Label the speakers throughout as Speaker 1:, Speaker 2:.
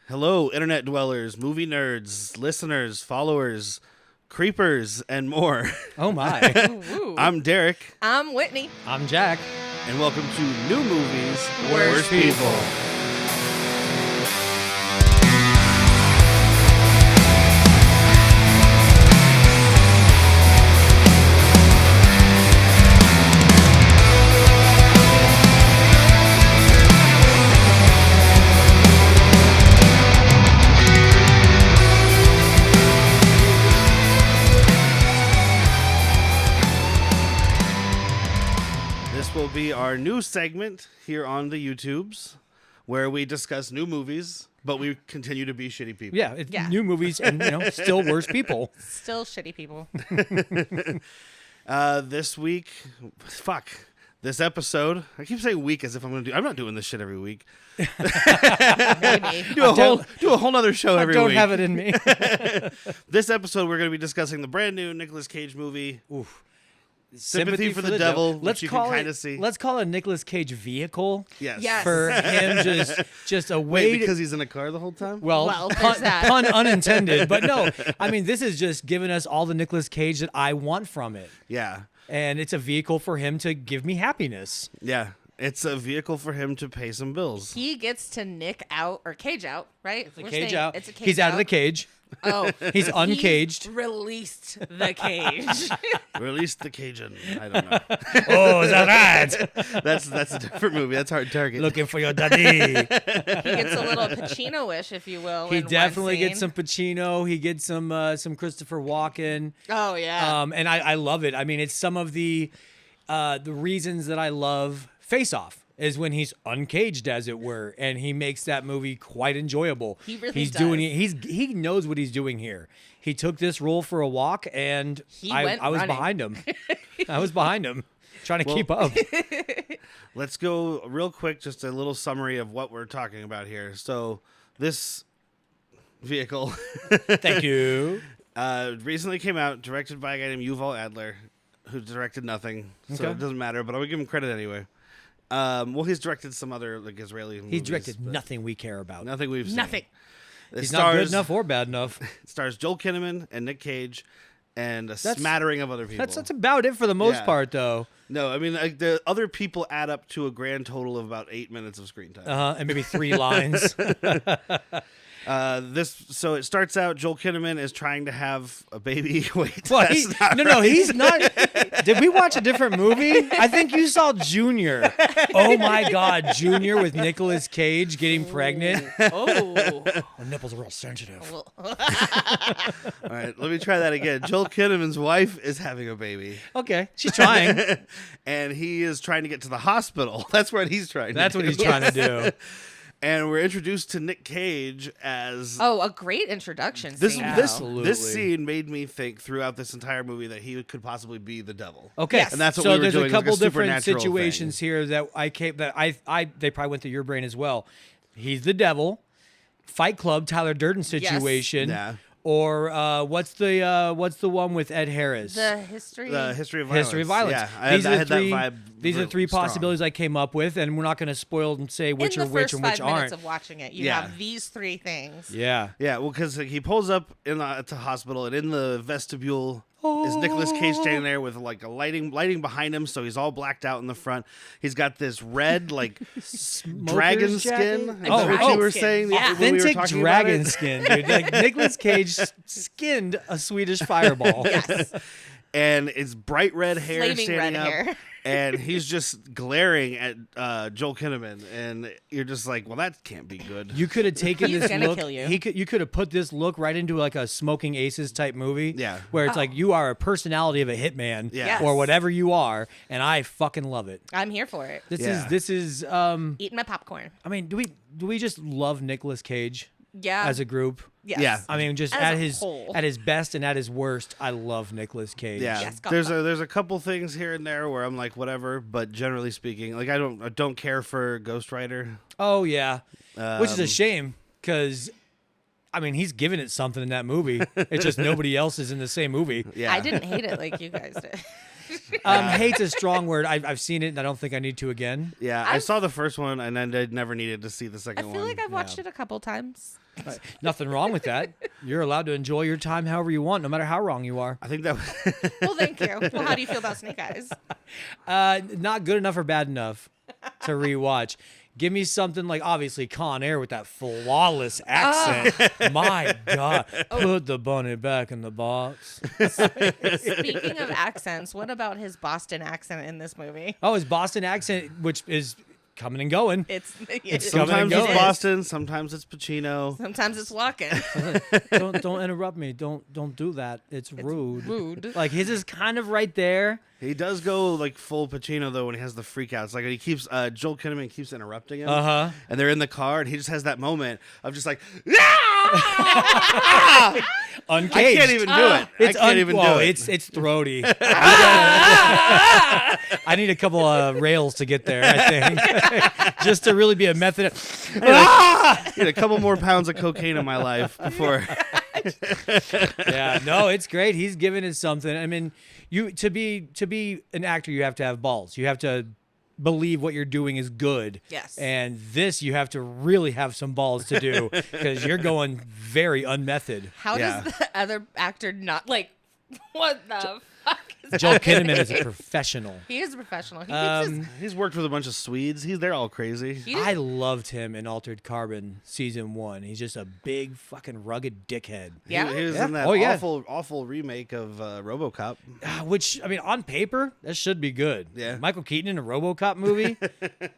Speaker 1: Hello, internet dwellers, movie nerds, listeners, followers, creepers, and more.
Speaker 2: Oh my.
Speaker 3: Ooh.
Speaker 1: I'm Derek,
Speaker 3: I'm Whitney.
Speaker 2: I'm Jack.
Speaker 1: and welcome to New Movies,
Speaker 3: Worst
Speaker 2: People.
Speaker 1: This will be our new segment here on the YouTubes, where we discuss new movies, but we continue to be shitty people.
Speaker 2: Yeah, it's
Speaker 3: Yeah.
Speaker 2: new movies and still worse people.
Speaker 3: Still shitty people.
Speaker 1: This week, this episode. I keep saying week as if I'm going to do. I'm not doing this shit every week.
Speaker 3: Maybe.
Speaker 1: Do a whole nother show
Speaker 2: I
Speaker 1: every
Speaker 2: don't
Speaker 1: week.
Speaker 2: have it in me.
Speaker 1: This episode, we're going to be discussing the brand new Nicolas Cage movie,
Speaker 2: Oof.
Speaker 1: Sympathy for the Devil, which
Speaker 2: Let's
Speaker 1: you
Speaker 2: call
Speaker 1: can kind
Speaker 2: it.
Speaker 1: of see.
Speaker 2: Let's call it a Nicolas Cage vehicle
Speaker 1: Yes.
Speaker 3: Yes.
Speaker 2: for him. Just a way.
Speaker 1: Wait, because he's in a car the whole time?
Speaker 2: well,
Speaker 3: Well, there's
Speaker 2: pun,
Speaker 3: that.
Speaker 2: pun unintended, but no. I mean, this is just giving us all the Nicolas Cage that I want from it,
Speaker 1: Yeah.
Speaker 2: and it's a vehicle for him to give me happiness.
Speaker 1: Yeah. It's a vehicle for him to pay some bills.
Speaker 3: He gets to nick out or cage out, right?
Speaker 2: It's a
Speaker 3: We're
Speaker 2: cage
Speaker 3: saying
Speaker 2: out.
Speaker 3: It's a cage
Speaker 2: He's out of the cage.
Speaker 3: Oh,
Speaker 2: He's uncaged.
Speaker 3: He released the cage.
Speaker 1: Release the Cajun. I don't know.
Speaker 2: Oh, is that right?
Speaker 1: That's a different movie. That's Hard Target.
Speaker 2: Looking for your daddy.
Speaker 3: He gets a little Pacino-ish, if you will.
Speaker 2: He
Speaker 3: in one
Speaker 2: definitely
Speaker 3: scene.
Speaker 2: gets some Pacino. He gets some Christopher Walken.
Speaker 3: Oh yeah.
Speaker 2: And I love it. I mean, it's some of the reasons that I love Face Off is when he's uncaged, as it were, and he makes that movie quite enjoyable.
Speaker 3: He really
Speaker 2: he's
Speaker 3: does.
Speaker 2: doing it. He knows what he's doing here. He took this role for a walk, and
Speaker 3: He
Speaker 2: I
Speaker 3: went
Speaker 2: was
Speaker 3: running.
Speaker 2: behind him. I was behind him, trying to keep up.
Speaker 1: Let's go real quick, just a little summary of what we're talking about here. So, this vehicle
Speaker 2: Thank you.
Speaker 1: recently came out, directed by a guy named Yuval Adler, who directed nothing. So
Speaker 2: Okay.
Speaker 1: it doesn't matter, but I'm going to give him credit anyway. Well, he's directed some other Israeli movies.
Speaker 2: He's directed
Speaker 1: but
Speaker 2: nothing we care about.
Speaker 1: nothing we've seen.
Speaker 3: Nothing.
Speaker 1: It
Speaker 2: He's not good enough or bad enough.
Speaker 1: Stars Joel Kinnaman and Nic Cage and a smattering of other people.
Speaker 2: That's about it for the most
Speaker 1: Yeah.
Speaker 2: part, though.
Speaker 1: No, I mean, like, the other people add up to a grand total of about 8 minutes of screen time.
Speaker 2: And maybe 3 lines.
Speaker 1: So it starts out, Joel Kinnaman is trying to have a baby. Wait,
Speaker 2: Well,
Speaker 1: that's not
Speaker 2: no,
Speaker 1: right.
Speaker 2: he's not. Did we watch a different movie? I think you saw Junior. Oh my God, Junior with Nicolas Cage getting pregnant.
Speaker 3: Oh.
Speaker 2: The nipples are real sensitive.
Speaker 3: Well,
Speaker 1: All right, let me try that again. Joel Kinnaman's wife is having a baby,
Speaker 2: Okay, she's trying.
Speaker 1: and he is trying to get to the hospital. That's what he's trying to do.
Speaker 2: That's what he's trying to do.
Speaker 1: And we're introduced to Nic Cage as...
Speaker 3: oh, a great introduction
Speaker 1: This
Speaker 3: scene.
Speaker 2: Absolutely.
Speaker 1: this scene made me think throughout this entire movie that he could possibly be the devil.
Speaker 2: Okay,
Speaker 3: Yes.
Speaker 1: And that's what
Speaker 2: so
Speaker 1: we were
Speaker 2: there's
Speaker 1: doing,
Speaker 2: a
Speaker 1: like a
Speaker 2: couple different
Speaker 1: supernatural
Speaker 2: situations here that they probably went through your brain as well. He's the devil. Fight Club, Tyler Durden situation.
Speaker 1: Yeah.
Speaker 2: Or what's the one with Ed Harris?
Speaker 3: The history.
Speaker 1: The history of violence.
Speaker 2: History of Violence.
Speaker 1: Yeah, I had that vibe.
Speaker 2: These are the 3
Speaker 1: strong.
Speaker 2: possibilities I came up with, and we're not going to spoil and say which
Speaker 3: in
Speaker 2: are
Speaker 3: the
Speaker 2: which
Speaker 3: first
Speaker 2: and
Speaker 3: 5
Speaker 2: which
Speaker 3: minutes
Speaker 2: aren't.
Speaker 3: of watching it, you
Speaker 1: Yeah.
Speaker 3: have these 3 things.
Speaker 2: Yeah.
Speaker 1: Yeah, well, because he pulls up to the hospital, and in the vestibule is Nicolas Cage standing there with like a lighting behind him, so he's all blacked out in the front. He's got this red like dragon skin.
Speaker 2: jacket?
Speaker 1: Is
Speaker 2: Oh,
Speaker 1: that what
Speaker 2: oh.
Speaker 1: you were saying
Speaker 3: Yeah.
Speaker 1: when we were
Speaker 2: Authentic
Speaker 1: talking
Speaker 2: dragon
Speaker 1: about it?
Speaker 2: skin, dude. Like Nicolas Cage skinned a Swedish fireball.
Speaker 3: Yes.
Speaker 1: And it's bright red hair
Speaker 3: Flaming
Speaker 1: standing
Speaker 3: red
Speaker 1: up,
Speaker 3: hair.
Speaker 1: and he's just glaring at Joel Kinnaman, and you're just like, well, that can't be good.
Speaker 2: You could have taken
Speaker 3: He's
Speaker 2: this
Speaker 3: gonna
Speaker 2: look.
Speaker 3: kill you.
Speaker 2: You could have put this look right into like a Smoking Aces type movie.
Speaker 1: Yeah.
Speaker 2: Where it's like you are a personality of a hitman.
Speaker 1: Yeah.
Speaker 3: Yes.
Speaker 2: Or whatever you are, and I fucking love it.
Speaker 3: I'm here for it.
Speaker 1: Yeah.
Speaker 2: This is
Speaker 3: Eating my popcorn.
Speaker 2: I mean, do we just love Nicolas Cage
Speaker 3: Yeah.
Speaker 2: as a group?
Speaker 3: Yes.
Speaker 1: Yeah.
Speaker 2: I mean, just
Speaker 3: As
Speaker 2: at
Speaker 3: a
Speaker 2: his
Speaker 3: whole.
Speaker 2: at his best and at his worst, I love Nicolas Cage.
Speaker 1: Yeah,
Speaker 3: Yes, go
Speaker 1: there's
Speaker 3: for it.
Speaker 1: there's a couple things here and there where I'm like whatever, but generally speaking, like I don't care for Ghost Rider.
Speaker 2: Oh yeah, which is a
Speaker 1: Um,
Speaker 2: shame because, I mean, he's giving it something in that movie. It's just nobody else is in the same movie.
Speaker 1: Yeah,
Speaker 3: I didn't hate it like you guys did.
Speaker 2: Hate's a strong word. I've seen it, and I don't think I need to again.
Speaker 1: Yeah, I saw the first one, and then I never needed to see the
Speaker 3: I
Speaker 1: second
Speaker 3: feel
Speaker 1: one.
Speaker 3: like I've watched it a couple times.
Speaker 2: Nothing wrong with that. You're allowed to enjoy your time however you want, no matter how wrong you are.
Speaker 1: I think that.
Speaker 3: Well, thank you. Well, how do you feel about Snake Eyes?
Speaker 2: Not good enough or bad enough to rewatch. Give me something like, obviously, Con Air with that flawless accent. My God. Put the bunny back in the box.
Speaker 3: Speaking of accents, what about his Boston accent in this movie?
Speaker 2: Oh, his Boston accent, which is coming and going.
Speaker 3: It's
Speaker 1: Sometimes
Speaker 2: Go.
Speaker 1: it's Boston, sometimes it's Pacino.
Speaker 3: Sometimes it's walking.
Speaker 2: Don't interrupt me. Don't do that. It's rude.
Speaker 3: Rude.
Speaker 2: Like his is kind of right there.
Speaker 1: He does go like full Pacino though when he has the freakouts. Like he keeps Joel Kinnaman keeps interrupting him.
Speaker 2: Uh-huh.
Speaker 1: And they're in the car, and he just has that moment of just like,
Speaker 2: Uncaged.
Speaker 1: I can't even do it. I can't even do it.
Speaker 2: It's throaty. I need a couple of rails to get there, I think. Just to really be a method.
Speaker 1: Get a couple more pounds of cocaine in my life before.
Speaker 2: Yeah, no, it's great. He's giving it something. I mean, to be an actor, you have to have balls. You have to believe what you're doing is good.
Speaker 3: Yes.
Speaker 2: And this you have to really have some balls to do because you're going very unmethod.
Speaker 3: How
Speaker 1: Yeah.
Speaker 3: does the other actor not like? What the fuck? Is
Speaker 2: Joel
Speaker 3: happening?
Speaker 2: Kinnaman is a professional.
Speaker 3: He is a professional. He keeps his,
Speaker 1: He's worked with a bunch of Swedes. They're all crazy.
Speaker 3: he-
Speaker 2: I loved him in Altered Carbon season 1. He's just a big fucking rugged dickhead.
Speaker 3: yeah.
Speaker 1: He was
Speaker 2: Yeah.
Speaker 1: in that
Speaker 2: Oh, yeah.
Speaker 1: awful remake of RoboCop.
Speaker 2: Which, I mean, on paper, that should be good.
Speaker 1: Yeah.
Speaker 2: Michael Keaton in a RoboCop movie,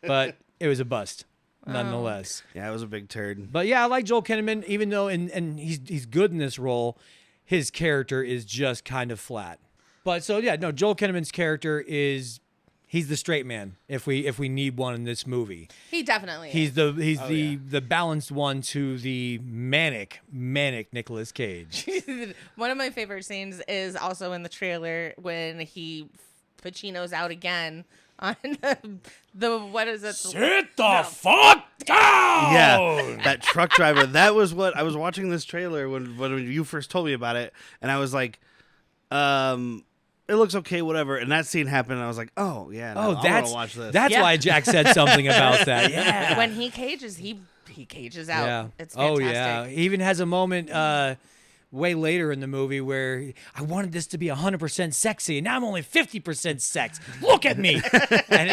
Speaker 2: but it was a bust nonetheless.
Speaker 1: Yeah, it was a big turd.
Speaker 2: But yeah, I like Joel Kinnaman, even though and he's good in this role, his character is just kind of flat. But so yeah, no, Joel Kinnaman's character is he's the straight man if we need one in this movie.
Speaker 3: He definitely.
Speaker 2: He's
Speaker 3: is.
Speaker 2: the balanced one to the manic Nicolas Cage.
Speaker 3: One of my favorite scenes is also in the trailer when Pacino's out again on the what is it?
Speaker 2: Sit the fuck down.
Speaker 1: Yeah, that truck driver. That was what I was watching this trailer when you first told me about it, and I was like, it looks okay, whatever. And that scene happened, and I was like, oh yeah, no, I want
Speaker 2: that's
Speaker 1: to watch this.
Speaker 2: that's
Speaker 3: Yeah.
Speaker 2: why Jack said something about that. Yeah.
Speaker 3: When he cages, he cages out.
Speaker 2: Yeah.
Speaker 3: It's
Speaker 2: Oh
Speaker 3: fantastic.
Speaker 2: yeah. He even has a moment way later in the movie where I wanted this to be 100% sexy, and now I'm only 50% sex. Look at me. And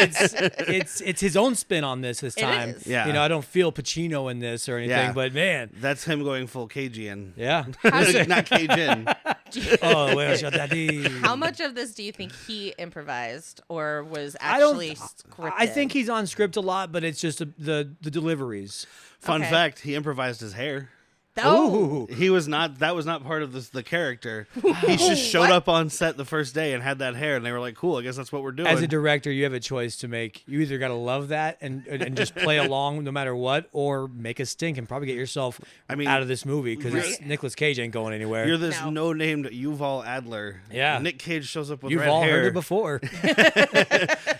Speaker 2: it's his own spin on this time.
Speaker 3: is.
Speaker 1: Yeah.
Speaker 2: You know, I don't feel Pacino in this or anything,
Speaker 1: Yeah.
Speaker 2: but man,
Speaker 1: That's him going full Cagean.
Speaker 2: yeah.
Speaker 1: Not Cajun.
Speaker 2: Oh, where's your daddy?
Speaker 3: How much of this do you think he improvised or was
Speaker 2: I don't.
Speaker 3: actually scripted?
Speaker 2: I think he's on script a lot, but it's just the deliveries.
Speaker 1: Fun
Speaker 3: Okay.
Speaker 1: fact: he improvised his hair.
Speaker 3: Oh,
Speaker 2: Ooh.
Speaker 1: He was not. That was not part of the character. He just showed
Speaker 3: What?
Speaker 1: up on set the first day and had that hair, and they were like, "Cool, I guess that's what we're doing."
Speaker 2: As a director, you have a choice to make. You either got to love that and just play along no matter what, or make a stink and probably get yourself out of this movie because
Speaker 3: Right.
Speaker 2: Nicolas Cage ain't going anywhere.
Speaker 1: You're this
Speaker 3: No.
Speaker 1: no-named Yuval Adler.
Speaker 2: Yeah.
Speaker 1: Nick Cage shows up with
Speaker 2: You've
Speaker 1: red
Speaker 2: all
Speaker 1: hair.
Speaker 2: heard it before.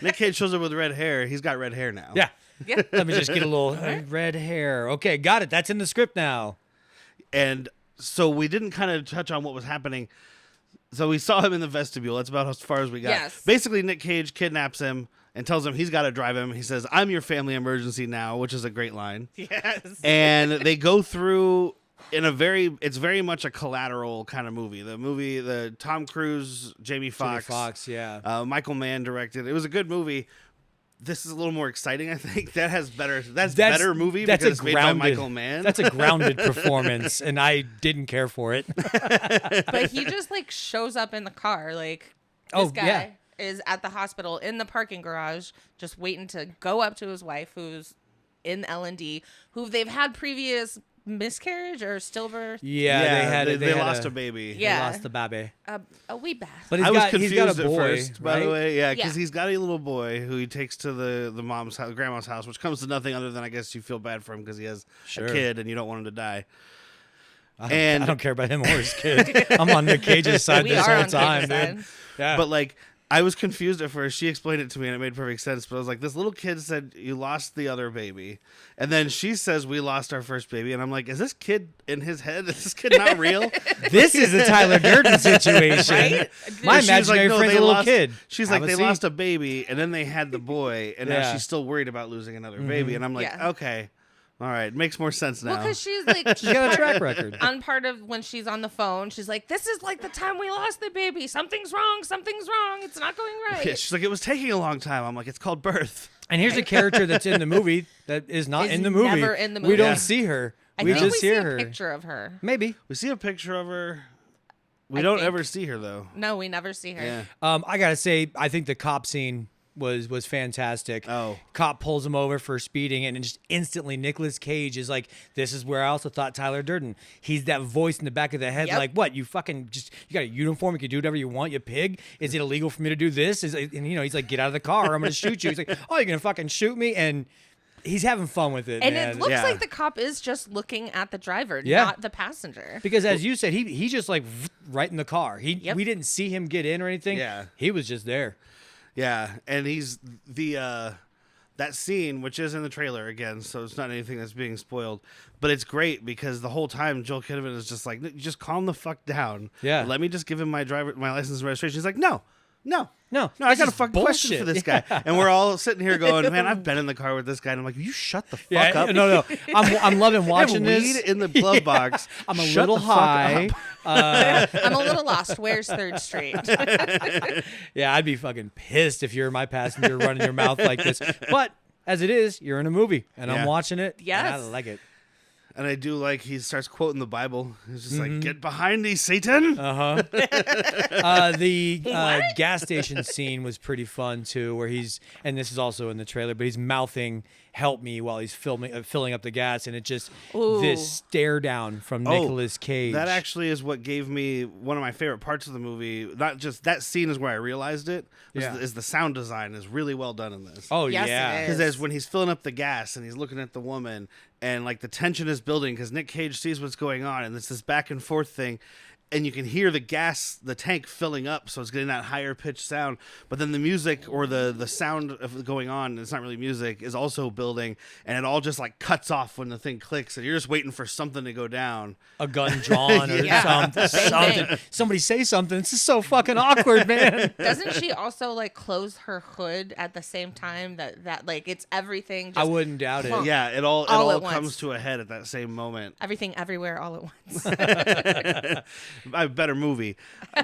Speaker 1: Nick Cage shows up with red hair. He's got red hair now.
Speaker 2: Yeah.
Speaker 3: yeah.
Speaker 2: Let me just get a little red hair. Okay, got it. That's in the script now.
Speaker 1: And so we didn't kind of touch on what was happening. So we saw him in the vestibule. That's about as far as we got.
Speaker 3: Yes.
Speaker 1: Basically, Nick Cage kidnaps him and tells him he's got to drive him. He says, "I'm your family emergency now," which is a great line.
Speaker 3: Yes.
Speaker 1: And they go through it's very much a Collateral kind of movie. The Tom Cruise, Jamie Foxx,
Speaker 2: yeah.
Speaker 1: Michael Mann directed. It was a good movie. This is a little more exciting, I think. That's better movie
Speaker 2: That's
Speaker 1: because
Speaker 2: a
Speaker 1: it's made by Michael Mann.
Speaker 2: That's a grounded performance, and I didn't care for it.
Speaker 3: But he just like shows up in the car. Like this guy
Speaker 2: yeah.
Speaker 3: is at the hospital in the parking garage, just waiting to go up to his wife, who's in L&D, who they've had previous miscarriage or stillbirth.
Speaker 2: Yeah,
Speaker 1: they
Speaker 2: had
Speaker 1: lost a baby.
Speaker 3: Yeah.
Speaker 2: They lost the baby.
Speaker 3: A wee bath.
Speaker 2: But
Speaker 1: I was
Speaker 2: he's
Speaker 1: confused
Speaker 2: got a
Speaker 1: at
Speaker 2: boy,
Speaker 1: first, by the
Speaker 2: right?
Speaker 1: way. Yeah, because
Speaker 3: Yeah.
Speaker 1: he's got a little boy who he takes to the mom's house, grandma's house, which comes to nothing other than I guess you feel bad for him because he has
Speaker 2: Sure.
Speaker 1: a kid and you don't want him to die.
Speaker 2: I
Speaker 1: And
Speaker 2: don't care about him or his kid. I'm on Nick Cage's side
Speaker 3: We
Speaker 2: this
Speaker 3: are
Speaker 2: whole
Speaker 3: on
Speaker 2: time,
Speaker 3: Cage's
Speaker 2: dude.
Speaker 3: side.
Speaker 2: Yeah.
Speaker 1: but like I was confused at first. She explained it to me and it made perfect sense. But I was like, this little kid said you lost the other baby. And then she says we lost our first baby. And I'm like, is this kid in his head? Is this kid not real?
Speaker 2: This is the Tyler Durden situation.
Speaker 3: Right?
Speaker 2: My
Speaker 1: And she was
Speaker 2: imaginary
Speaker 1: no,
Speaker 2: friend's
Speaker 1: they
Speaker 2: a little
Speaker 1: lost-
Speaker 2: kid.
Speaker 1: She's
Speaker 2: Have
Speaker 1: like,
Speaker 2: a
Speaker 1: they
Speaker 2: seat.
Speaker 1: lost a baby and then they had the boy. And now
Speaker 2: Yeah.
Speaker 1: she's still worried about losing another baby. And I'm like,
Speaker 3: Yeah.
Speaker 1: okay. All right. Makes more sense now.
Speaker 3: Well, because she's like,
Speaker 2: She's got a track record.
Speaker 3: on part of when she's on the phone, she's like, "This is like the time we lost the baby. Something's wrong. Something's wrong. It's not going right."
Speaker 1: Yeah, she's like, it was taking a long time. I'm like, it's called birth.
Speaker 2: And here's a character that's in the movie that is not
Speaker 3: Is
Speaker 2: in the movie.
Speaker 3: never in the
Speaker 2: We
Speaker 3: movie.
Speaker 2: don't
Speaker 1: Yeah.
Speaker 2: see her.
Speaker 3: I
Speaker 2: We
Speaker 3: think
Speaker 2: just
Speaker 3: we
Speaker 2: hear
Speaker 3: see
Speaker 2: her.
Speaker 3: a picture of her.
Speaker 2: Maybe.
Speaker 1: We see a picture of her. We
Speaker 3: I
Speaker 1: don't
Speaker 3: think.
Speaker 1: ever see her, though.
Speaker 3: No, we never see her.
Speaker 1: Yeah.
Speaker 2: I gotta say, I think the cop scene was fantastic.
Speaker 1: Oh.
Speaker 2: Cop pulls him over for speeding, and just instantly Nicolas Cage is like, "This is where I also thought Tyler Durden." He's that voice in the back of the head,
Speaker 3: Yep.
Speaker 2: like, "What? You fucking you got a uniform? You can do whatever you want. You pig? Is it illegal for me to do this?" And he's like, "Get out of the car! Or I'm gonna shoot you." He's like, "Oh, you're gonna fucking shoot me?" And he's having fun with it,
Speaker 3: And
Speaker 2: man.
Speaker 3: it looks
Speaker 1: Yeah.
Speaker 3: like the cop is just looking at the driver,
Speaker 2: Yeah.
Speaker 3: not the passenger.
Speaker 2: because as you said, he just like right in the car.
Speaker 3: Yep.
Speaker 2: We didn't see him get in or anything.
Speaker 1: Yeah.
Speaker 2: He was just there.
Speaker 1: Yeah, and he's that scene, which is in the trailer again, so it's not anything that's being spoiled, but it's great because the whole time Joel Kinnaman is just like, just calm the fuck down.
Speaker 2: Yeah.
Speaker 1: Let me just give him my license and registration. He's like, no. I
Speaker 2: this
Speaker 1: got a
Speaker 2: is
Speaker 1: fucking question for
Speaker 2: bullshit.
Speaker 1: this guy. And we're all sitting here going, man, I've been in the car with this guy. And I'm like, you shut the fuck up.
Speaker 2: No. I'm loving
Speaker 1: I have
Speaker 2: watching
Speaker 1: weed
Speaker 2: this.
Speaker 1: in the glove box.
Speaker 2: I'm a
Speaker 1: Shut
Speaker 2: little
Speaker 1: the fuck
Speaker 2: high.
Speaker 1: up.
Speaker 3: I'm a little lost. Where's 3rd Street?
Speaker 2: Yeah, I'd be fucking pissed if you're my passenger running your mouth like this. But as it is, you're in a movie, and I'm
Speaker 1: Yeah.
Speaker 2: watching it.
Speaker 3: Yes.
Speaker 2: and I like it.
Speaker 1: And I do like he starts quoting the Bible. He's just
Speaker 2: Mm-hmm.
Speaker 1: like, get behind thee, Satan.
Speaker 2: The gas station scene was pretty fun too, where and this is also in the trailer, but he's mouthing "Help me" while he's filling up the gas, and it just
Speaker 3: Ooh.
Speaker 2: this stare down from Nicolas Cage.
Speaker 1: That actually is what gave me one of my favorite parts of the movie. Not just that scene is where I realized it.
Speaker 2: Yeah.
Speaker 1: Is the sound design is really well done in this.
Speaker 2: Oh
Speaker 3: Yes,
Speaker 2: yeah.
Speaker 3: it
Speaker 1: Because
Speaker 3: is.
Speaker 1: as when he's filling up the gas and he's looking at the woman and like the tension is building because Nic Cage sees what's going on and it's this back and forth thing. And you can hear the tank filling up, so it's getting that higher pitched sound. But then the music or the sound of going on, it's not really music, is also building, and it all just like cuts off when the thing clicks, and you're just waiting for something to go down.
Speaker 2: A gun drawn or
Speaker 3: Yeah.
Speaker 2: something.
Speaker 3: Bang.
Speaker 2: Somebody say something. This is so fucking awkward, man.
Speaker 3: Doesn't she also like close her hood at the same time that like it's everything? Just
Speaker 2: I wouldn't doubt it.
Speaker 3: Huh.
Speaker 1: Yeah, it all
Speaker 3: at once.
Speaker 1: comes to a head at that same moment.
Speaker 3: Everything everywhere all at once.
Speaker 1: A better movie.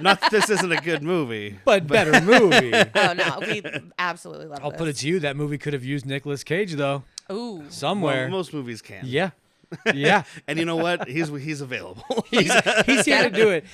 Speaker 1: Not that this isn't a good movie.
Speaker 2: But better movie.
Speaker 3: Oh no, we absolutely love
Speaker 2: I'll
Speaker 3: this.
Speaker 2: put it to you. That movie could have used Nicolas Cage though,
Speaker 3: Ooh.
Speaker 2: somewhere.
Speaker 1: Well, most movies can.
Speaker 2: Yeah. Yeah.
Speaker 1: And you know what? He's available.
Speaker 2: He's here to do it.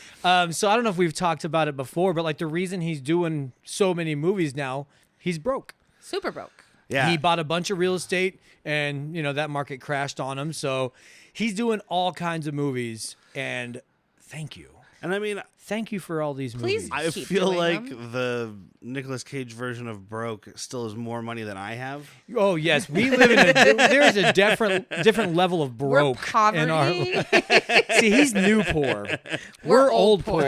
Speaker 2: So I don't know if we've talked about it before, but like the reason he's doing so many movies now, he's broke.
Speaker 3: Super broke.
Speaker 1: Yeah.
Speaker 2: He bought a bunch of real estate and, that market crashed on him. So he's doing all kinds of movies. And thank you.
Speaker 1: And I mean,
Speaker 2: Thank you for all these
Speaker 3: Please.
Speaker 2: movies.
Speaker 1: I
Speaker 3: Keep
Speaker 1: feel
Speaker 3: doing
Speaker 1: like
Speaker 3: them.
Speaker 1: the Nicolas Cage version of broke still is more money than I have.
Speaker 2: Oh, yes. We live in there's a different level of
Speaker 3: We're
Speaker 2: broke
Speaker 3: poverty.
Speaker 2: in our See, he's new poor. We're old poor.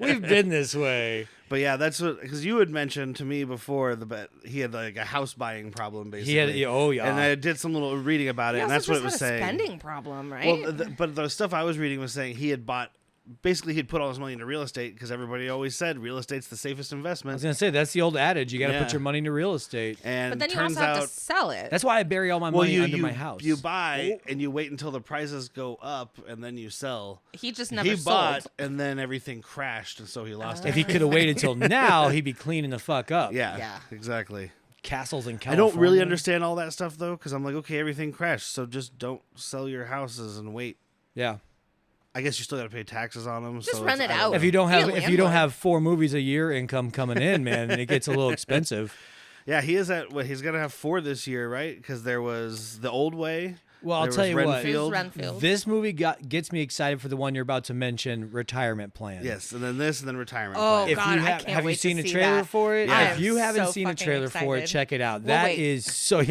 Speaker 2: We've been this way.
Speaker 1: But yeah, that's what, because you had mentioned to me before he had like a house buying problem basically.
Speaker 2: He had oh yeah.
Speaker 1: And I did some little reading about it,
Speaker 3: He
Speaker 1: and
Speaker 3: also
Speaker 1: that's what
Speaker 3: just
Speaker 1: it was
Speaker 3: had a
Speaker 1: saying.
Speaker 3: spending problem, right?
Speaker 1: Well, but the stuff I was reading was saying he had bought. Basically, he'd put all his money into real estate because everybody always said real estate's the safest
Speaker 2: I
Speaker 1: investment.
Speaker 2: was gonna say that's the old adage. You got to
Speaker 1: Yeah.
Speaker 2: put your money into real estate.
Speaker 1: And
Speaker 3: but then you
Speaker 1: turns
Speaker 3: also have
Speaker 1: out,
Speaker 3: to sell it.
Speaker 2: That's why I bury all my money under my house.
Speaker 1: You buy and you wait until the prices go up and then you sell.
Speaker 3: He just never
Speaker 1: He
Speaker 3: sold.
Speaker 1: bought and then everything crashed and so he lost
Speaker 2: If he could have waited till now, he'd be cleaning the fuck up.
Speaker 1: Yeah,
Speaker 3: Yeah.
Speaker 1: exactly.
Speaker 2: Castles in
Speaker 1: I
Speaker 2: California.
Speaker 1: don't really understand all that stuff though, because I'm like, okay, everything crashed, so just don't sell your houses and wait.
Speaker 2: Yeah.
Speaker 1: I guess you still got to pay taxes on them.
Speaker 3: Just
Speaker 1: so
Speaker 3: rent
Speaker 1: it's-
Speaker 3: it
Speaker 1: I don't
Speaker 3: out.
Speaker 1: know.
Speaker 2: If you don't
Speaker 3: Be a
Speaker 2: have
Speaker 3: landlord.
Speaker 2: 4 movies a year income coming in, man, it gets a little expensive.
Speaker 1: Yeah, he is at. He's gonna have 4 this year, right? Because there was The Old Way.
Speaker 2: Well, I'll
Speaker 1: there
Speaker 2: tell
Speaker 1: was
Speaker 2: you what.
Speaker 1: Renfield.
Speaker 3: Who's Renfield?
Speaker 2: This movie gets me excited for the one you're about to mention, Retirement Plan.
Speaker 1: Yes, and then this, and then Retirement.
Speaker 3: Oh,
Speaker 1: Plan.
Speaker 2: If
Speaker 3: God,
Speaker 2: you
Speaker 3: I
Speaker 2: have,
Speaker 3: can't
Speaker 2: have you
Speaker 3: wait
Speaker 2: seen
Speaker 3: to
Speaker 2: a
Speaker 3: see
Speaker 2: trailer
Speaker 3: that.
Speaker 2: for it?
Speaker 1: Yeah.
Speaker 2: If you
Speaker 3: I am
Speaker 2: haven't
Speaker 3: so
Speaker 2: seen a
Speaker 3: fucking
Speaker 2: trailer for it,
Speaker 3: excited.
Speaker 2: check it out.
Speaker 3: We'll
Speaker 2: That
Speaker 3: wait.
Speaker 2: is so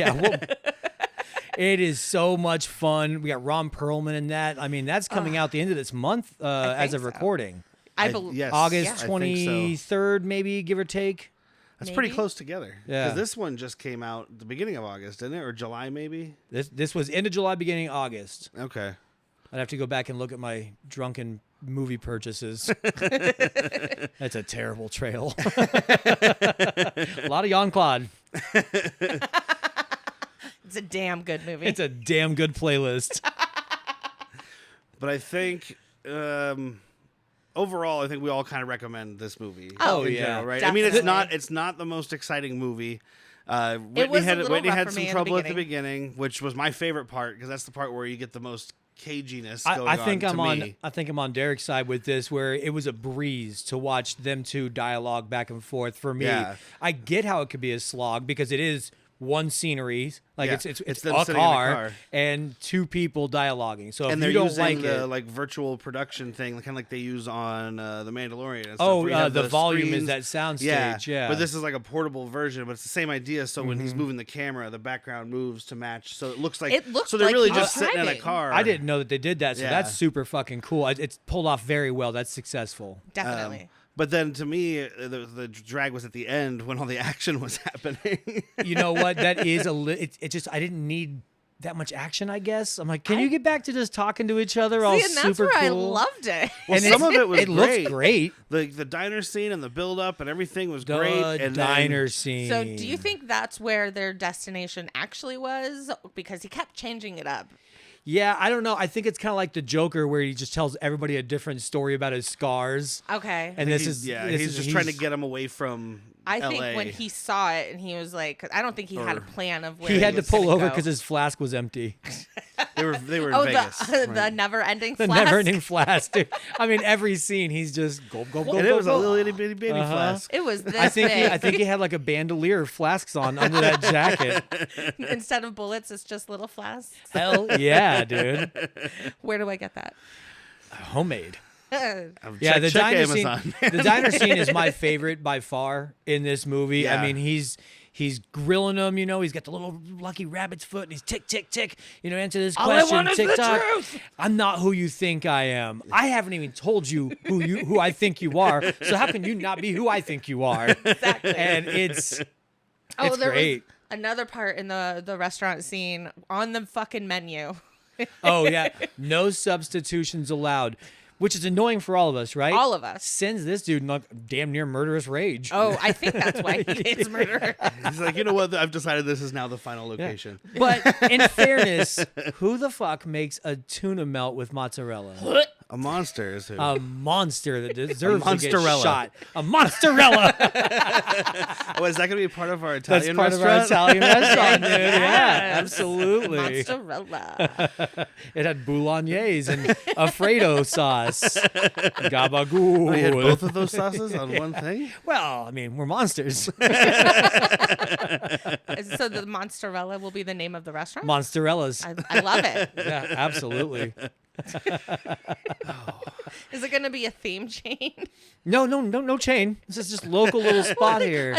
Speaker 2: it is so much fun. We got Ron Perlman in that. I mean, that's coming out the end of this month as
Speaker 3: think
Speaker 2: of
Speaker 3: so.
Speaker 2: recording.
Speaker 1: Yes,
Speaker 2: August
Speaker 1: I think so.
Speaker 2: 23rd, maybe, give or take.
Speaker 1: That's pretty
Speaker 3: Maybe?
Speaker 1: close together.
Speaker 2: Yeah.
Speaker 1: Because this one just came out at the beginning of August, didn't it? Or July, maybe?
Speaker 2: This was end of July, beginning of August.
Speaker 1: Okay.
Speaker 2: I'd have to go back and look at my drunken movie purchases. That's a terrible trail. A lot of Jean-Claude.
Speaker 3: It's a damn good movie.
Speaker 2: It's a damn good playlist.
Speaker 1: But I think overall, I think we all kind of recommend this movie.
Speaker 3: Oh,
Speaker 1: in
Speaker 2: yeah.
Speaker 1: general, right?
Speaker 3: Definitely.
Speaker 1: I mean, it's not the most exciting movie. Whitney
Speaker 3: was a
Speaker 1: had
Speaker 3: little
Speaker 1: Whitney
Speaker 3: rough
Speaker 1: had
Speaker 3: for
Speaker 1: some
Speaker 3: me in the
Speaker 1: trouble at the
Speaker 3: beginning.
Speaker 1: beginning, which was my favorite part because that's the part where you get the most caginess going
Speaker 2: I think
Speaker 1: on.
Speaker 2: I think I'm on Derek's side with this, where it was a breeze to watch them two dialogue back and forth. For me,
Speaker 1: Yeah.
Speaker 2: I get how it could be a slog because it is one scenery, like
Speaker 1: Yeah.
Speaker 2: it's
Speaker 1: It's them
Speaker 2: a
Speaker 1: sitting in a
Speaker 2: car,
Speaker 1: car.
Speaker 2: and two people dialoguing. So if
Speaker 1: And
Speaker 2: you
Speaker 1: they're
Speaker 2: don't
Speaker 1: using
Speaker 2: like
Speaker 1: the
Speaker 2: it,
Speaker 1: virtual production thing, kind of like they use on The Mandalorian. And stuff,
Speaker 2: oh,
Speaker 1: where you have
Speaker 2: the volume
Speaker 1: screens.
Speaker 2: is that soundstage. Yeah,
Speaker 1: But this is like a portable version, but it's the same idea. So when he's
Speaker 2: Mm-hmm.
Speaker 1: moving the camera, the background moves to match. So it looks like
Speaker 3: It looked
Speaker 1: so they're
Speaker 3: like
Speaker 1: really
Speaker 3: he was
Speaker 1: just sitting in a
Speaker 3: driving.
Speaker 1: car.
Speaker 2: I didn't know that they did that, so
Speaker 1: Yeah.
Speaker 2: that's super fucking cool. It's pulled off very well. That's successful.
Speaker 3: Definitely.
Speaker 1: But then to me, the drag was at the end when all the action was happening.
Speaker 2: You know what? That is it just I didn't need that much action. I guess I'm like, can you get back to just talking to each other? All
Speaker 3: See, and that's
Speaker 2: super
Speaker 3: where I
Speaker 2: cool.
Speaker 3: loved it.
Speaker 1: Well,
Speaker 2: And
Speaker 1: some of it was
Speaker 2: it looks great.
Speaker 1: The diner scene and the build up and everything was
Speaker 2: The
Speaker 1: great. And
Speaker 2: diner
Speaker 1: then,
Speaker 2: scene.
Speaker 3: So, do you think that's where their destination actually was? Because he kept changing it up.
Speaker 2: Yeah, I don't know. I think it's kind of like the Joker, where he just tells everybody a different story about his scars.
Speaker 3: Okay.
Speaker 2: And this is
Speaker 1: he's just trying to get him away from
Speaker 3: I
Speaker 1: LA.
Speaker 3: think when he saw it and he was like, 'cause I don't think he had a plan of where
Speaker 2: He had to
Speaker 3: was
Speaker 2: pull
Speaker 3: gonna
Speaker 2: over
Speaker 3: go.
Speaker 2: because his flask was empty.
Speaker 1: they were in
Speaker 3: Oh,
Speaker 1: Vegas.
Speaker 3: the
Speaker 1: right.
Speaker 3: never-ending
Speaker 2: The
Speaker 3: flask.
Speaker 2: never-ending flask, dude. I mean, every scene he's just go go go.
Speaker 1: And
Speaker 2: go,
Speaker 1: it was
Speaker 2: go.
Speaker 1: a little itty bitty baby flask.
Speaker 3: It was this
Speaker 2: I think
Speaker 3: big.
Speaker 2: I think he had like a bandolier of flasks on under that jacket.
Speaker 3: Instead of bullets, it's just little flasks.
Speaker 2: Hell yeah, dude.
Speaker 3: Where do I get that?
Speaker 2: Homemade. Yeah,
Speaker 1: Check
Speaker 2: the diner
Speaker 1: Amazon.
Speaker 2: scene. The diner scene is my favorite by far in this movie.
Speaker 1: Yeah.
Speaker 2: I mean, he's grilling them. You know, he's got the little lucky rabbit's foot, and he's tick tick tick. You know, answer this
Speaker 3: All I
Speaker 2: question.
Speaker 3: want is
Speaker 2: tick
Speaker 3: the
Speaker 2: tock.
Speaker 3: truth.
Speaker 2: I'm not who you think I am. I haven't even told you who I think you are. So how can you not be who I think you are?
Speaker 3: Exactly.
Speaker 2: And it's
Speaker 3: There
Speaker 2: great.
Speaker 3: was another part in the restaurant scene on the fucking menu.
Speaker 2: Oh yeah, no substitutions allowed, which is annoying for all of us, right?
Speaker 3: All of us.
Speaker 2: Sends this dude in like damn near murderous rage.
Speaker 3: Oh, I think that's why he hates murder.
Speaker 1: He's like, you know what? I've decided this is now the final location.
Speaker 2: But in fairness, who the fuck makes a tuna melt with mozzarella?
Speaker 1: A monster is who?
Speaker 2: A monster that deserves to get
Speaker 1: monsterella.
Speaker 2: shot. A monsterella.
Speaker 1: Oh, is that going to be part of our
Speaker 2: That's
Speaker 1: Italian
Speaker 2: part
Speaker 1: restaurant?
Speaker 2: of our Italian restaurant, dude. Yeah,
Speaker 3: Yes.
Speaker 2: absolutely.
Speaker 3: Mozzarella.
Speaker 2: It had bolognese and Alfredo sauce. Gabagool.
Speaker 1: Oh, you had both of those sauces on one thing?
Speaker 2: Well, I mean, we're monsters.
Speaker 3: So the Monsterella will be the name of the restaurant?
Speaker 2: Monsterellas.
Speaker 3: I love it.
Speaker 2: Yeah, absolutely.
Speaker 3: Is it going to be a theme chain?
Speaker 2: No chain. This is just local little spot here.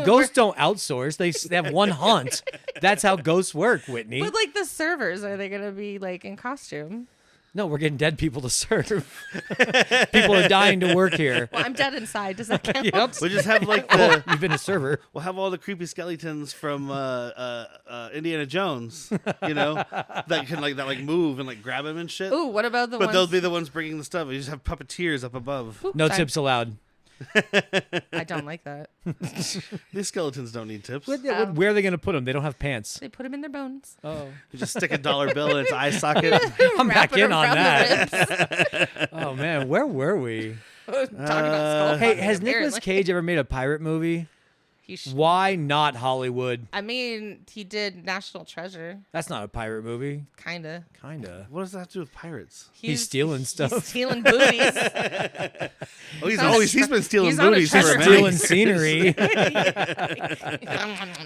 Speaker 2: Ghosts don't outsource. They have one hunt. That's how ghosts work, Whitney.
Speaker 3: But like the servers, are they going to be like in costume?
Speaker 2: No, we're getting dead people to serve. People are dying to work here.
Speaker 3: Well, I'm dead inside. Does that count?
Speaker 2: Yep.
Speaker 1: We'll just have like the
Speaker 2: You've been a server.
Speaker 1: we'll have all the creepy skeletons from Indiana Jones, you know, that can move and like grab him and shit.
Speaker 3: Ooh, what about the
Speaker 1: But
Speaker 3: ones?
Speaker 1: they'll be the ones bringing the stuff. You just have puppeteers up above.
Speaker 3: Ooh,
Speaker 2: No
Speaker 3: sorry.
Speaker 2: tips allowed.
Speaker 3: I don't like that.
Speaker 1: These skeletons don't need tips.
Speaker 2: Where are they going to put them? They don't have pants.
Speaker 3: They put them in their bones.
Speaker 2: Oh.
Speaker 1: You just stick a dollar bill in its eye socket.
Speaker 2: I'm
Speaker 3: Wrap
Speaker 2: back
Speaker 3: it
Speaker 2: in on
Speaker 3: around
Speaker 2: that.
Speaker 3: the ribs.
Speaker 2: Oh, man. Where were we?
Speaker 3: Talking about skull
Speaker 2: Hey,
Speaker 3: fucking,
Speaker 2: has Nicolas
Speaker 3: apparently.
Speaker 2: Cage ever made a pirate movie?
Speaker 3: He
Speaker 2: Why not Hollywood?
Speaker 3: I mean, he did National Treasure,
Speaker 2: That's not a pirate movie.
Speaker 3: kinda.
Speaker 2: Kinda.
Speaker 1: What does that have to do with pirates?
Speaker 2: He's stealing stuff.
Speaker 3: He's stealing booties.
Speaker 1: Oh, he's
Speaker 3: on a
Speaker 1: always
Speaker 3: tre-
Speaker 1: he's been stealing
Speaker 3: he's on a
Speaker 1: booties for
Speaker 3: treasure
Speaker 1: a
Speaker 2: Stealing
Speaker 1: minute.
Speaker 2: scenery.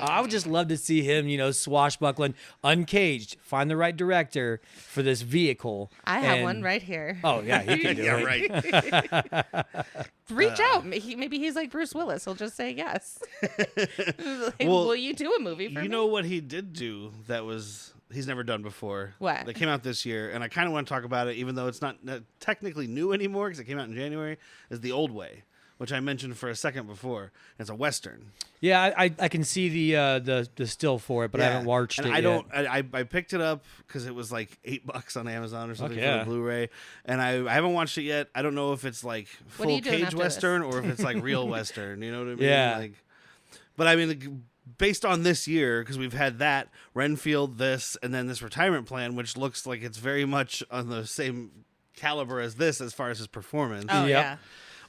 Speaker 2: I would just love to see him, swashbuckling, uncaged, find the right director for this vehicle.
Speaker 3: I have
Speaker 2: and-
Speaker 3: one right here.
Speaker 2: Oh, yeah, he can do
Speaker 1: Yeah,
Speaker 2: it.
Speaker 1: right.
Speaker 3: Reach out. Maybe he's like Bruce Willis. He'll just say yes. Like,
Speaker 1: Well,
Speaker 3: will you do a movie for
Speaker 1: You
Speaker 3: me?
Speaker 1: know what he did do that was he's never done before.
Speaker 3: What?
Speaker 1: That came out this year, and I kind of want to talk about it, even though it's not technically new anymore because it came out in January. Is The Old Way, which I mentioned for a second before. It's a Western.
Speaker 2: Yeah, I can see the still for it, but I haven't watched
Speaker 1: and
Speaker 2: it
Speaker 1: I
Speaker 2: yet.
Speaker 1: don't. I picked it up because it was like $8 on Amazon or something for the Blu-ray, and I haven't watched it yet. I don't know if it's like
Speaker 3: What are
Speaker 1: full
Speaker 3: you doing
Speaker 1: Cage
Speaker 3: after
Speaker 1: Western or if it's like real Western. You know what I mean?
Speaker 2: Yeah.
Speaker 1: Like, but I mean, based on this year, because we've had that Renfield, this, and then this Retirement Plan, which looks like it's very much on the same caliber as this as far as his performance.
Speaker 3: Oh,
Speaker 2: Yep.
Speaker 3: yeah.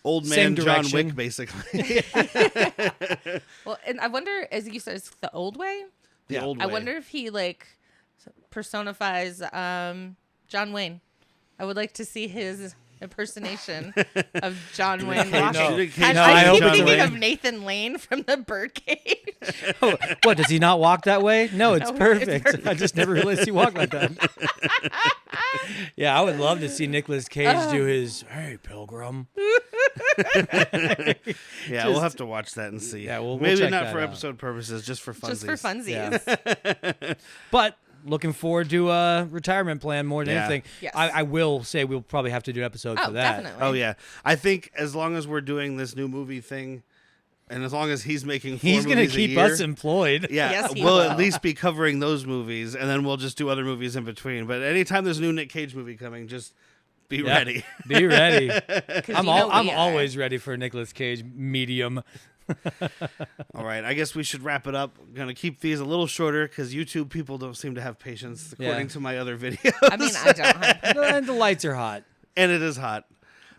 Speaker 1: Old
Speaker 2: Same
Speaker 1: man John
Speaker 2: direction.
Speaker 1: Wick, basically.
Speaker 3: Well, and I wonder, as you said, it's The Old Way.
Speaker 1: The Old Way.
Speaker 3: I wonder if he like personifies John Wayne. I would like to see his impersonation of John Wayne
Speaker 2: No.
Speaker 3: walking.
Speaker 1: No,
Speaker 2: I
Speaker 3: I'm
Speaker 2: hope it's
Speaker 3: thinking
Speaker 2: Wayne.
Speaker 3: of Nathan Lane from the Birdcage.
Speaker 2: Oh, what, does he not walk that way? No, it's
Speaker 3: No, it's
Speaker 2: perfect.
Speaker 3: perfect.
Speaker 2: I just never realized he walked like that. Yeah, I would love to see Nicolas Cage do his "Hey, Pilgrim."
Speaker 1: Yeah, we'll have to watch that and see.
Speaker 2: Yeah, we'll
Speaker 1: maybe
Speaker 2: check
Speaker 1: not
Speaker 2: that
Speaker 1: for
Speaker 2: out.
Speaker 1: episode purposes, just for funsies.
Speaker 3: Just for funsies.
Speaker 2: Yeah. But looking forward to a Retirement Plan more than
Speaker 1: Yeah.
Speaker 2: anything.
Speaker 3: Yes.
Speaker 2: I will say we'll probably have to do an episode
Speaker 3: Oh,
Speaker 2: for that.
Speaker 3: definitely.
Speaker 1: Oh yeah, I think as long as we're doing this new movie thing, and as long as he's making
Speaker 2: He's
Speaker 1: going
Speaker 2: gonna
Speaker 1: to
Speaker 2: keep us employed.
Speaker 1: Yeah,
Speaker 3: Yes, he
Speaker 1: we'll
Speaker 3: will.
Speaker 1: at least be covering those movies, and then we'll just do other movies in between. But anytime there's a new Nick Cage movie coming, just be
Speaker 2: Yeah.
Speaker 1: ready.
Speaker 2: Be ready.
Speaker 3: 'Cause
Speaker 2: I'm
Speaker 3: you know
Speaker 2: I'm
Speaker 3: we are.
Speaker 2: always ready for a Nicolas Cage medium.
Speaker 1: All right, I guess we should wrap it up. I'm gonna keep these a little shorter because YouTube people don't seem to have patience, according
Speaker 2: Yeah.
Speaker 1: to my other videos.
Speaker 3: I mean, I don't have
Speaker 2: And the lights are hot.
Speaker 1: And it is hot.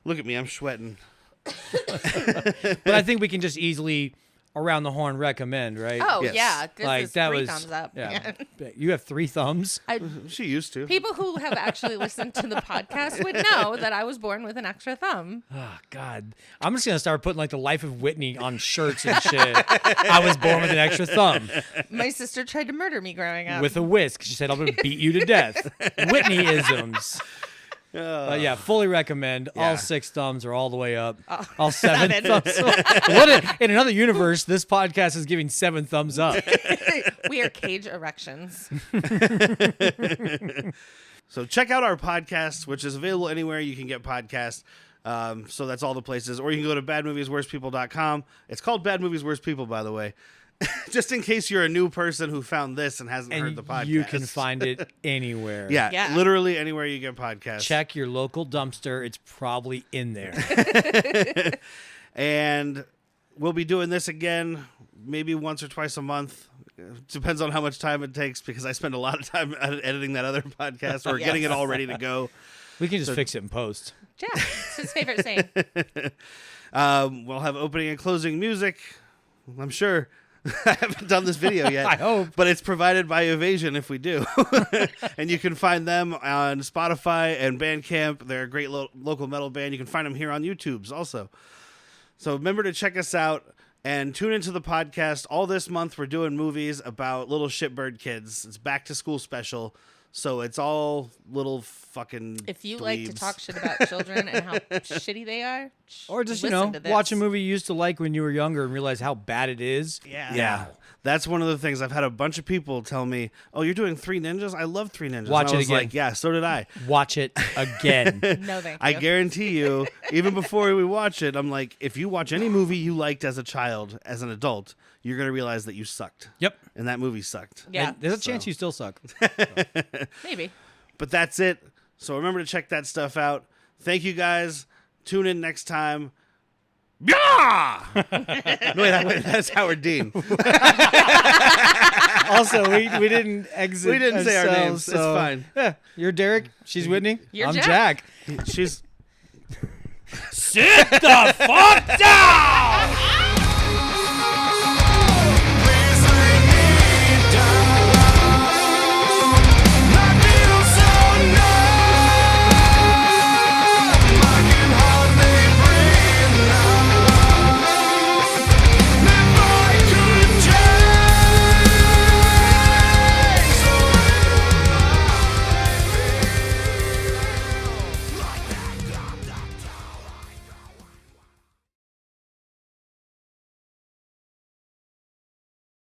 Speaker 1: Look at me, I'm sweating.
Speaker 2: But I think we can just easily around the horn recommend, right?
Speaker 3: Oh,
Speaker 1: Yes.
Speaker 3: yeah. This
Speaker 2: like
Speaker 3: is
Speaker 2: that
Speaker 3: 3
Speaker 2: was
Speaker 3: thumbs up.
Speaker 2: Yeah. You have 3 thumbs.
Speaker 1: She used to.
Speaker 3: People who have actually listened to the podcast would know that I was born with an extra thumb.
Speaker 2: Oh God. I'm just gonna start putting like the Life of Whitney on shirts and shit. I was born with an extra thumb.
Speaker 3: My sister tried to murder me growing up.
Speaker 2: With a whisk. She said, I'm gonna beat you to death. Whitney-isms. But yeah, fully recommend.
Speaker 1: Yeah.
Speaker 2: All 6 thumbs are all the way up. All 7
Speaker 3: 7.
Speaker 2: thumbs. In another universe, this podcast is giving 7 thumbs up.
Speaker 3: We are Cage erections.
Speaker 1: So check out our podcast, which is available anywhere you can get podcasts. So that's all the places. Or you can go to badmoviesworstpeople.com. It's called Bad Movies Worst People, by the way. Just in case you're a new person who found this and hasn't heard
Speaker 2: And
Speaker 1: the podcast.
Speaker 2: you can find it anywhere.
Speaker 1: Yeah,
Speaker 3: Yeah.
Speaker 1: literally anywhere you get podcasts.
Speaker 2: Check your local dumpster. It's probably in there.
Speaker 1: And we'll be doing this again maybe once or twice a month. Depends on how much time it takes because I spend a lot of time editing that other podcast or
Speaker 3: Yes.
Speaker 1: getting it all ready to go.
Speaker 2: We can just fix it in post.
Speaker 3: Yeah, it's his favorite saying.
Speaker 1: We'll have opening and closing music, I'm sure. I haven't done this video yet.
Speaker 2: I hope.
Speaker 1: But it's provided by Evasion if we do. And you can find them on Spotify and Bandcamp. They're a great local metal band. You can find them here on YouTube's also. So remember to check us out and tune into the podcast. All this month we're doing movies about little shitbird kids. It's back to school special. So it's all little fucking
Speaker 3: If you like to
Speaker 1: dweebs.
Speaker 3: talk shit about children and how shitty they are,
Speaker 2: Or just,
Speaker 3: listen to this.
Speaker 2: watch a movie you used to like when you were younger and realize how bad it is.
Speaker 1: Yeah. That's one of the things. I've had a bunch of people tell me, "Oh, you're doing Three Ninjas? I love Three Ninjas."
Speaker 2: Watch
Speaker 1: and I
Speaker 2: it
Speaker 1: was
Speaker 2: again.
Speaker 1: like, yeah, so did I.
Speaker 2: Watch it again.
Speaker 3: No, thank you.
Speaker 1: I guarantee you, even before we watch it, I'm like, if you watch any movie you liked as a child, as an adult, you're going to realize that you sucked.
Speaker 2: Yep.
Speaker 1: And that movie sucked.
Speaker 3: Yeah,
Speaker 2: And there's a chance you still suck.
Speaker 3: maybe.
Speaker 1: But that's it. So remember to check that stuff out. Thank you guys. Tune in next time. Yeah! No, wait, that's Howard Dean.
Speaker 2: Also, we didn't exit.
Speaker 1: We didn't say our
Speaker 2: ourselves,
Speaker 1: names. It's
Speaker 2: so-
Speaker 1: fine.
Speaker 2: Yeah, you're Derek. She's Whitney.
Speaker 3: You're
Speaker 2: I'm
Speaker 3: Jack.
Speaker 2: Jack.
Speaker 1: She's
Speaker 2: Sit the fuck down!